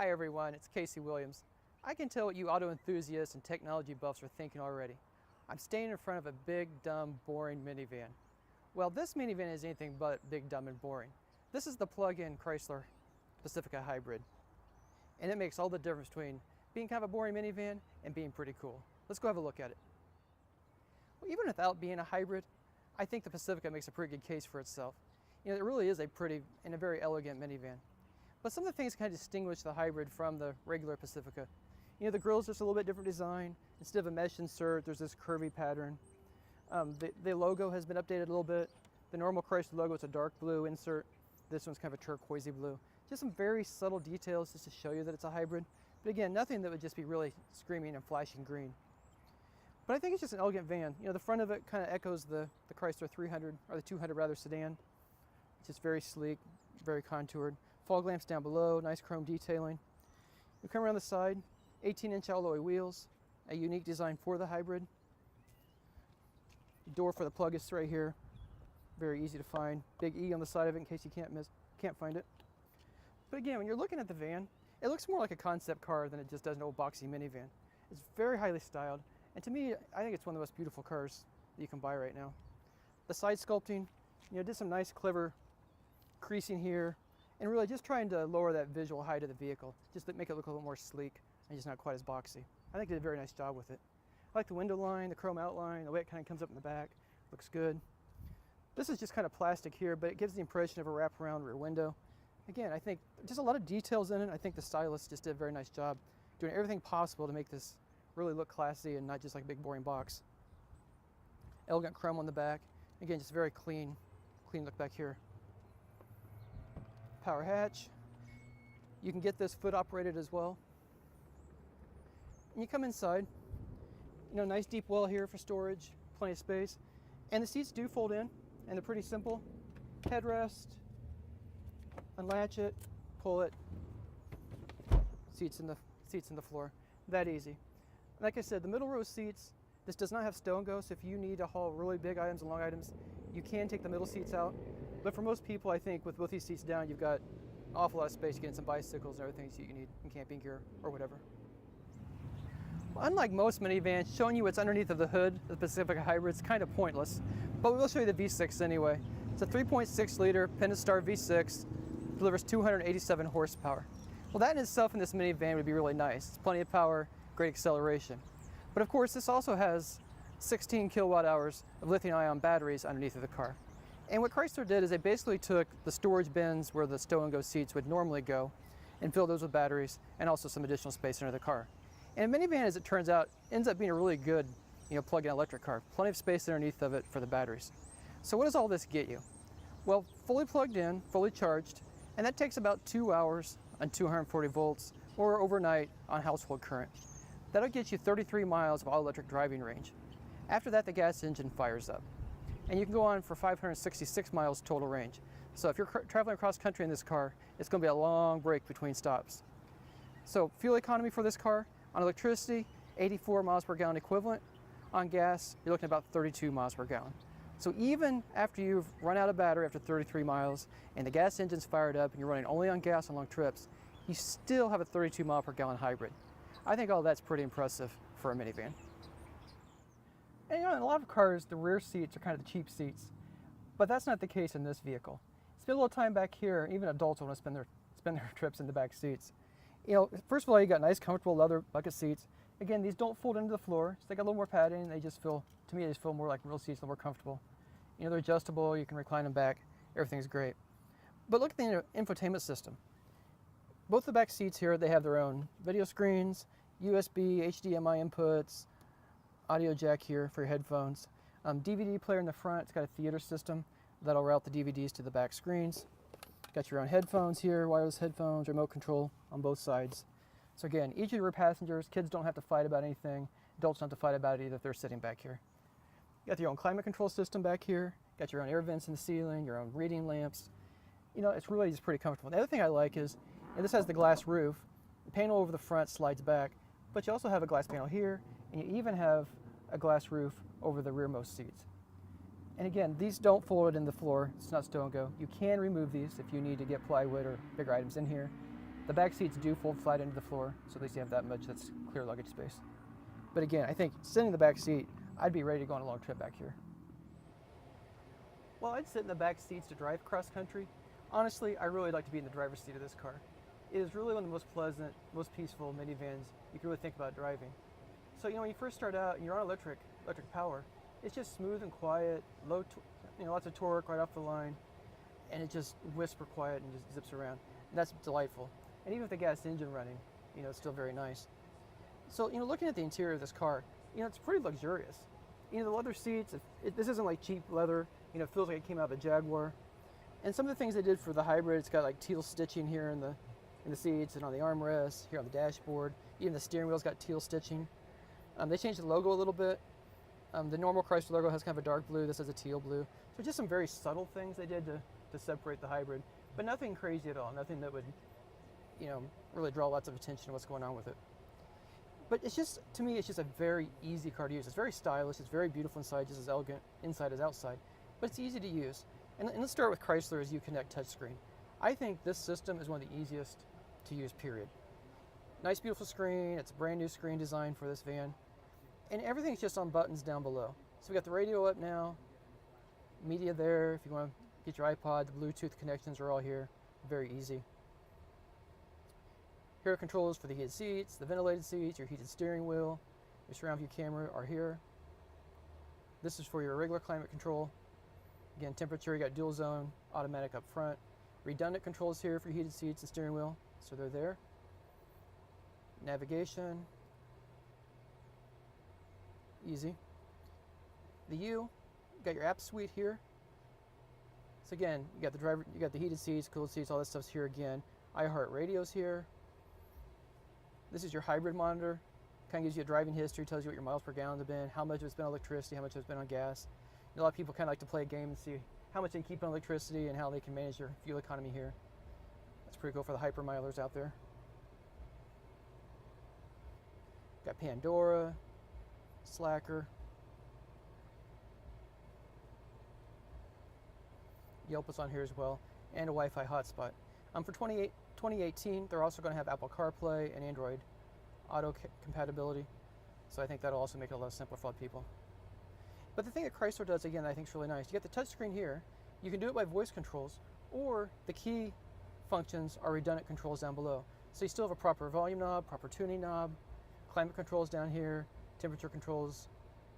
Hi everyone, it's Casey Williams. I can tell what you auto enthusiasts and technology buffs are thinking already. I'm standing in front of a big, dumb, boring minivan. Well, this minivan is anything but big, dumb, and boring. This is the plug-in Chrysler Pacifica hybrid. And it makes all the difference between being kind of a boring minivan and being pretty cool. Let's go have a look at it. Well, even without being a hybrid, I think the Pacifica makes a pretty good case for itself. You know, it really is a pretty and a very elegant minivan. But some of the things kind of distinguish the hybrid from the regular Pacifica. You know, the grille's just a little bit different design. Instead of a mesh insert, there's this curvy pattern. The logo has been updated a little bit. The normal Chrysler logo is a dark blue insert. This one's kind of a turquoisey blue. Just some very subtle details just to show you that it's a hybrid. But again, nothing that would just be really screaming and flashing green. But I think it's just an elegant van. You know, the front of it kind of echoes the Chrysler 300, or the 200 rather, sedan. It's just very sleek, very contoured. Fog lamps down below, nice chrome detailing. We come around the side, 18-inch alloy wheels, a unique design for the hybrid. The door for the plug is right here, very easy to find. Big E on the side of it in case you can't find it. But again, when you're looking at the van, it looks more like a concept car than it just does an old boxy minivan. It's very highly styled, and to me, I think it's one of the most beautiful cars that you can buy right now. The side sculpting, you know, did some nice, clever creasing here, and really just trying to lower that visual height of the vehicle, just to make it look a little more sleek and just not quite as boxy. I think they did a very nice job with it. I like the window line, the chrome outline, the way it kind of comes up in the back, looks good. This is just kind of plastic here, but it gives the impression of a wraparound rear window. Again, I think just a lot of details in it. I think the stylists just did a very nice job doing everything possible to make this really look classy and not just like a big boring box. Elegant chrome on the back. Again, just very clean look back here. Power hatch. You can get this foot operated as well. And you come inside, you know, nice deep well here for storage, plenty of space. And the seats do fold in, and they're pretty simple. Headrest, unlatch it, pull it, seats in the floor. That easy. Like I said, the middle row seats, this does not have stow and go, so if you need to haul really big items and long items, you can take the middle seats out. But for most people, I think with both these seats down, you've got an awful lot of space to get in some bicycles and other things that you need in camping gear or whatever. Well, unlike most minivans, showing you what's underneath of the hood of the Pacifica hybrid is kind of pointless, but we will show you the V6 anyway. It's a 3.6 liter Pentastar V6, delivers 287 horsepower. Well, that in itself in this minivan would be really nice. It's plenty of power, great acceleration. But of course, this also has 16 kilowatt hours of lithium-ion batteries underneath of the car. And what Chrysler did is they basically took the storage bins where the stow and go seats would normally go and filled those with batteries and also some additional space under the car. And a minivan, as it turns out, ends up being a really good, you know, plug-in electric car. Plenty of space underneath of it for the batteries. So what does all this get you? Well, fully plugged in, fully charged, and that takes about 2 hours on 240 volts or overnight on household current. That'll get you 33 miles of all-electric driving range. After that, the gas engine fires up. And you can go on for 566 miles total range. So if you're traveling across country in this car, it's going to be a long break between stops. So fuel economy for this car, on electricity, 84 miles per gallon equivalent. On gas, you're looking at about 32 miles per gallon. So even after you've run out of battery after 33 miles and the gas engine's fired up and you're running only on gas on long trips, you still have a 32 mile per gallon hybrid. I think all that's pretty impressive for a minivan. And you know, in a lot of cars, the rear seats are kind of the cheap seats, but that's not the case in this vehicle. Spend a little time back here. Even adults want to spend their trips in the back seats. You know, first of all, you got nice, comfortable leather bucket seats. Again, these don't fold into the floor, so they got a little more padding. They just feel, to me, they just feel more like real seats, a little more comfortable. You know, they're adjustable. You can recline them back. Everything's great. But look at the infotainment system. Both the back seats here, they have their own video screens, USB, HDMI inputs, audio jack here for your headphones. DVD player in the front. It's got a theater system that'll route the DVDs to the back screens. Got your own headphones here, wireless headphones, remote control on both sides. So again, each of your passengers, kids don't have to fight about anything. Adults don't have to fight about it either if they're sitting back here. You got your own climate control system back here. Got your own air vents in the ceiling, your own reading lamps. You know, it's really just pretty comfortable. The other thing I like is, and this has the glass roof. The panel over the front slides back, but you also have a glass panel here, and you even have a glass roof over the rearmost seats. And again, these don't fold in the floor. It's not stow and go. You can remove these if you need to get plywood or bigger items in here. The back seats do fold flat into the floor, so at least you have that much that's clear luggage space. But again, I think sitting in the back seat, I'd be ready to go on a long trip back here. While I'd sit in the back seats to drive cross country, honestly, I really like to be in the driver's seat of this car. It is really one of the most pleasant, most peaceful minivans you can really think about driving. So, when you first start out and you're on electric power, it's just smooth and quiet, lots of torque right off the line, and it just whisper quiet and just zips around. And that's delightful. And even with the gas engine running, it's still very nice. So, looking at the interior of this car, it's pretty luxurious. The leather seats, this isn't like cheap leather, it feels like it came out of a Jaguar. And some of the things they did for the hybrid, it's got like teal stitching here in the seats and on the armrests, here on the dashboard. Even the steering wheel's got teal stitching. They changed the logo a little bit. The normal Chrysler logo has kind of a dark blue. This has a teal blue. So just some very subtle things they did to separate the hybrid, but nothing crazy at all. Nothing that would, really draw lots of attention to what's going on with it. But it's just, to me, it's just a very easy car to use. It's very stylish. It's very beautiful inside, just as elegant inside as outside. But it's easy to use. And let's start with Chrysler's Uconnect touchscreen. I think this system is one of the easiest to use, period. Nice, beautiful screen. It's a brand new screen design for this van. And everything's just on buttons down below. So we got the radio up now, media there. If you want to get your iPod, the Bluetooth connections are all here. Very easy. Here are controls for the heated seats, the ventilated seats, your heated steering wheel, your surround view camera are here. This is for your regular climate control. Again, temperature, you got dual zone, automatic up front. Redundant controls here for heated seats and steering wheel, so they're there. Navigation, easy. The U, you got your app suite here. So again, you got the heated seats, cooled seats, all that stuff's here again. iHeartRadio's here. This is your hybrid monitor. Kind of gives you a driving history, tells you what your miles per gallon have been, how much it's been on electricity, how much it's been on gas. A lot of people kind of like to play a game and see how much they keep on electricity and how they can manage their fuel economy here. That's pretty cool for the hypermilers out there. Got Pandora, Slacker, Yelp is on here as well, and a Wi-Fi hotspot. For 2018, they're also going to have Apple CarPlay and Android Auto compatibility, so I think that'll also make it a lot simpler for a lot of people. But the thing that Chrysler does, again, I think is really nice. You get the touchscreen here. You can do it by voice controls, or the key functions are redundant controls down below. So you still have a proper volume knob, proper tuning knob, climate controls down here, temperature controls,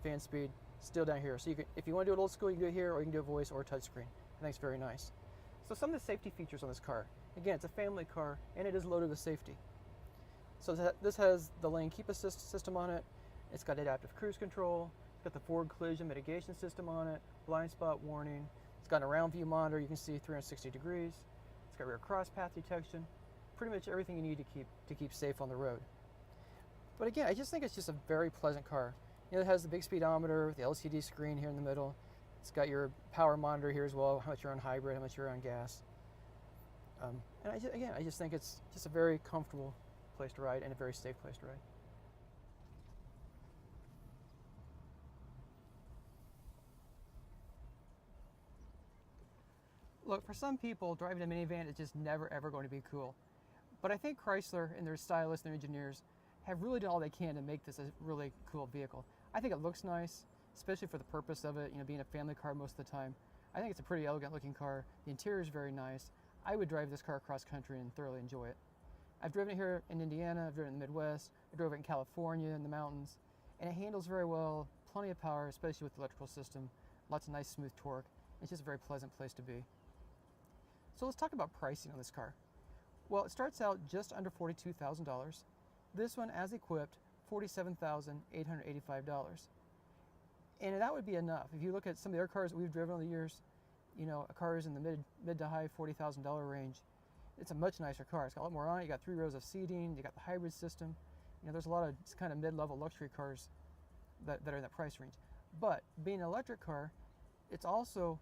fan speed, still down here. So if you want to do it old school, you can do it here, or you can do a voice or a touchscreen. I think it's very nice. So some of the safety features on this car. Again, it's a family car, and it is loaded with safety. So this has the lane keep assist system on it. It's got adaptive cruise control. It's got the forward collision mitigation system on it, blind spot warning. It's got an around view monitor. You can see 360 degrees. It's got rear cross path detection. Pretty much everything you need to keep safe on the road. But again, I just think it's just a very pleasant car. It has the big speedometer, the LCD screen here in the middle. It's got your power monitor here as well, how much you're on hybrid, how much you're on gas. And I just think it's just a very comfortable place to ride and a very safe place to ride. Look, for some people, driving a minivan is just never ever going to be cool. But I think Chrysler and their stylists and their engineers have really done all they can to make this a really cool vehicle. I think it looks nice, especially for the purpose of it, being a family car most of the time. I think it's a pretty elegant looking car. The interior is very nice. I would drive this car across country and thoroughly enjoy it. I've driven it here in Indiana, I've driven it in the Midwest, I drove it in California in the mountains, and it handles very well, plenty of power, especially with the electrical system, lots of nice smooth torque. It's just a very pleasant place to be. So let's talk about pricing on this car. Well, it starts out just under $42,000. This one, as equipped, $47,885. And that would be enough. If you look at some of the other cars that we've driven over the years, cars in the mid to high $40,000 range, it's a much nicer car. It's got a lot more on it. You got 3 rows of seating. You got the hybrid system. There's a lot of kind of mid-level luxury cars that are in that price range. But being an electric car, it also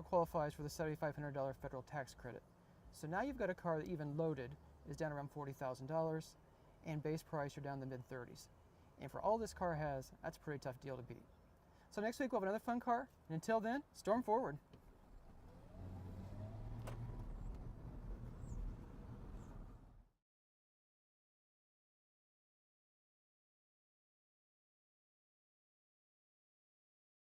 qualifies for the $7,500 federal tax credit. So now you've got a car that even loaded is down around $40,000, and base price you're down in the mid-30s. And for all this car has, that's a pretty tough deal to beat. So next week we'll have another fun car, and until then, storm forward.